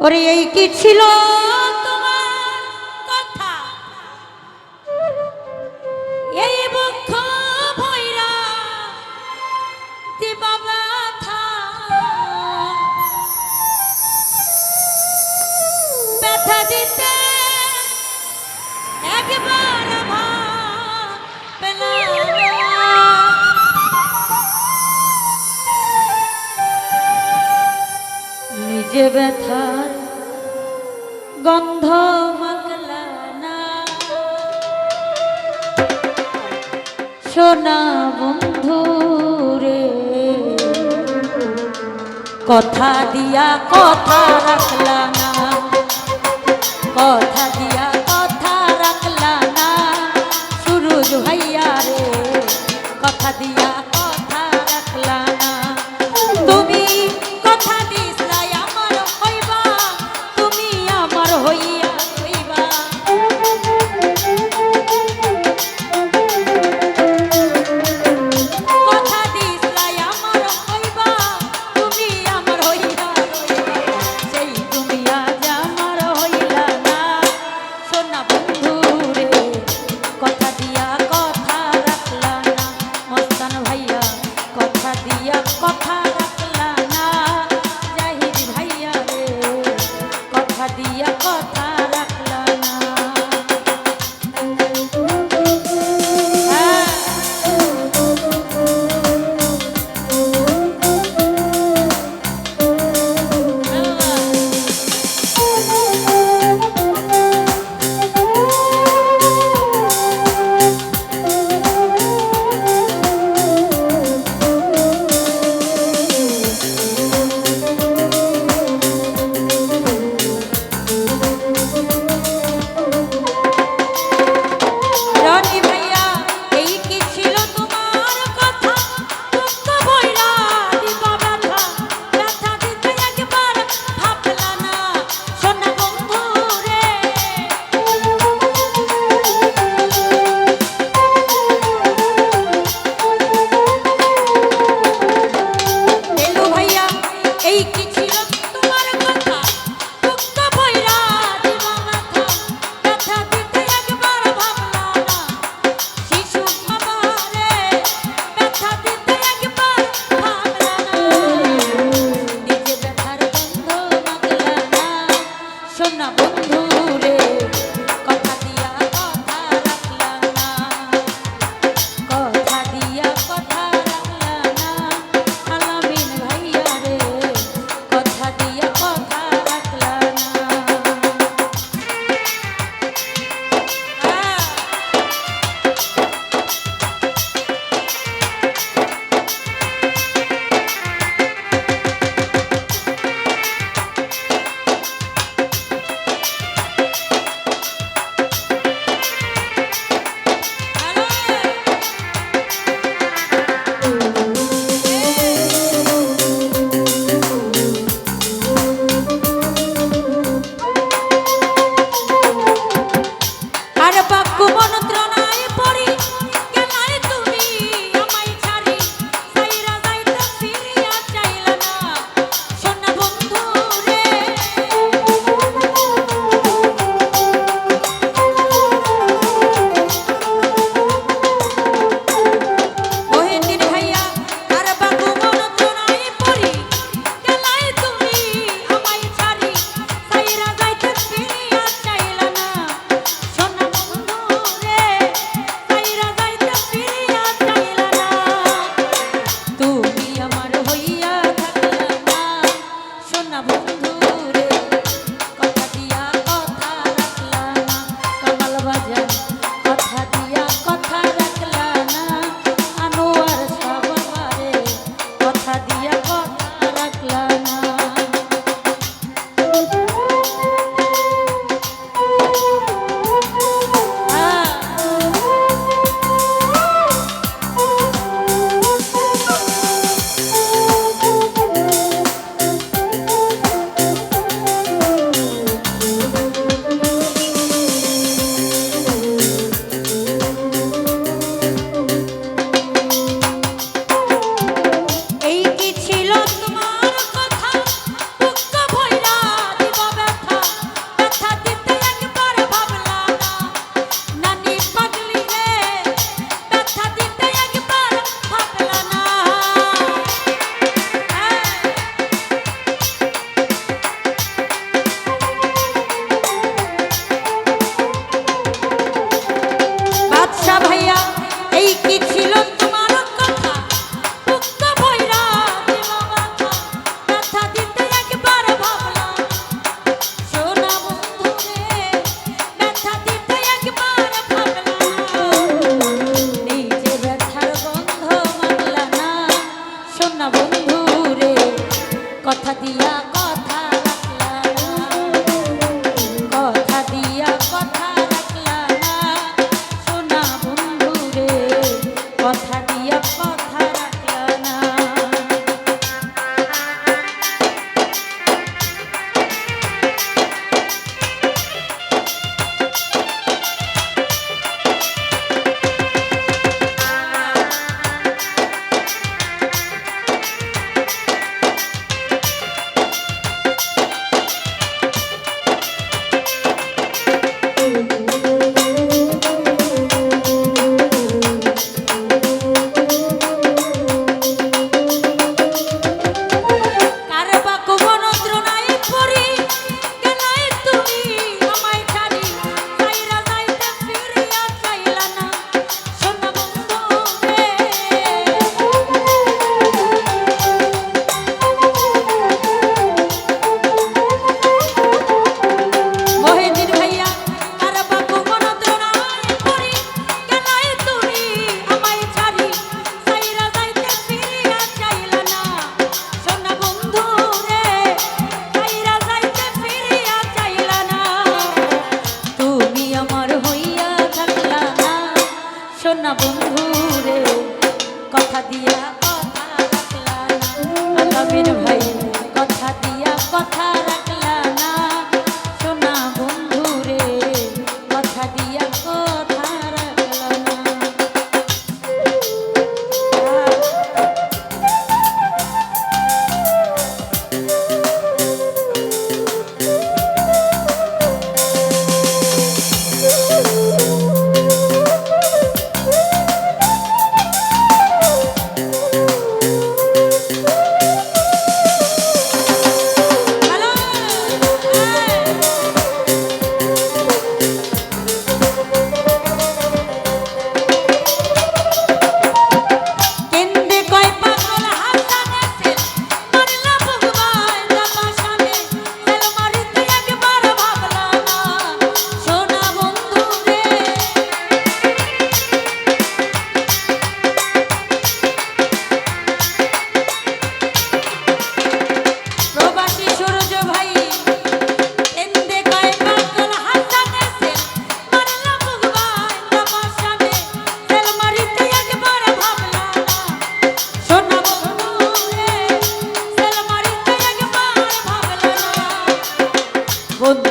ওরে এই কি ছিল তোমার কথা, এই বক্ষ ভৈরা দিবা ব্যথা, ব্যথা দিতে একবার নিজে ব্যথার গন্ধ মাখলা না, সোনা বন্ধু রে কথা দিয়া কথা রাখলা না, কথা দিয়া কথা রাখলা না, সুরজ ভাইয়া রে কথা দিয়া কথা রাখলা না। তুমি কথা দিছলাই আমার হইবা, তুমি আমার হইয়া হইবা, কথা দিছলাই আমার হইবা, তুমি আমার হইয়া হইবা, সেই তুমি আজ আমার হইলা না,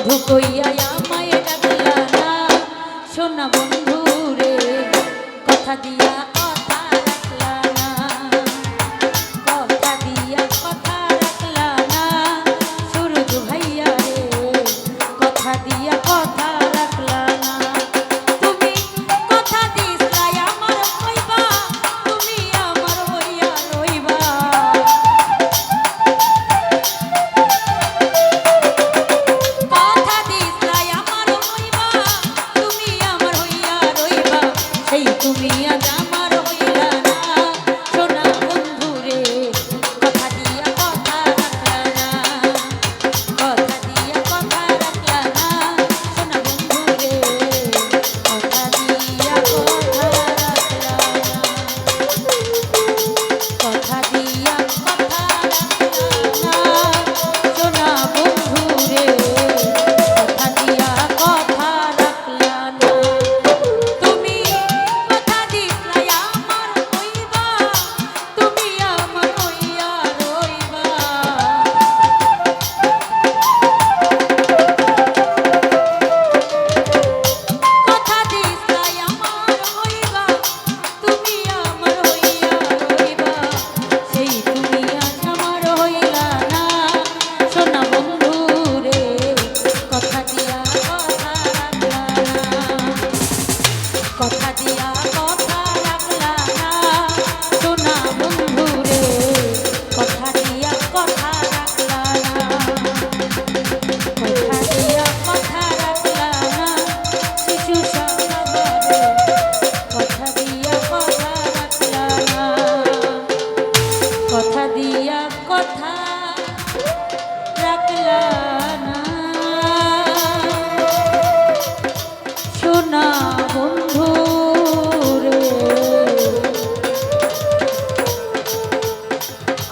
বন্ধু কইয়া আমায় ডাকলা না সোনা বন্ধু রে কথা দিয়া কথা রাখলা না কথা দিয়া কথা রাখলা না সুরজ ভাইয়া রে কথা দিয়া কথা রাখলা না তুমি কথা দিছলাই আমার হইবা তুমি আমার হইয়া রইবা তুমি আজ আমার হইলা না সোনা বন্ধু রে কথা দিয়া কথা রাখলা না কথা দিয়া কথা রাখলা না সোনা বন্ধু রে কথা দিয়া কথা রাখলা না কথা দিয়া কথা রাখলা না সোনা বন্ধু রে কথা দিয়া কথা রাখলা না তুমি কথা দিছলাই আমার হইবা তুমি আমার হইয়া রইবা কথা দিছলাই আমার হইবা তুমি আমার হইয়া রইবা সেই তুমি আজ আমার হইলা না সোনা বন্ধু রে কথা দিয়া কথা রাখলা না কথা দিয়া কথা রাখলা না সোনা বন্ধু রে কথা দিয়া কথা রাখলা না কথা দিয়া কথা রাখলা না শিশু সমাগরে কথা দিয়া কথা রাখলা না কথা দিয়া কথা রাখলা না সোনা বন্ধু রে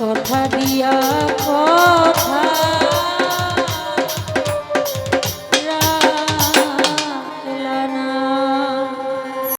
কথা দিয়া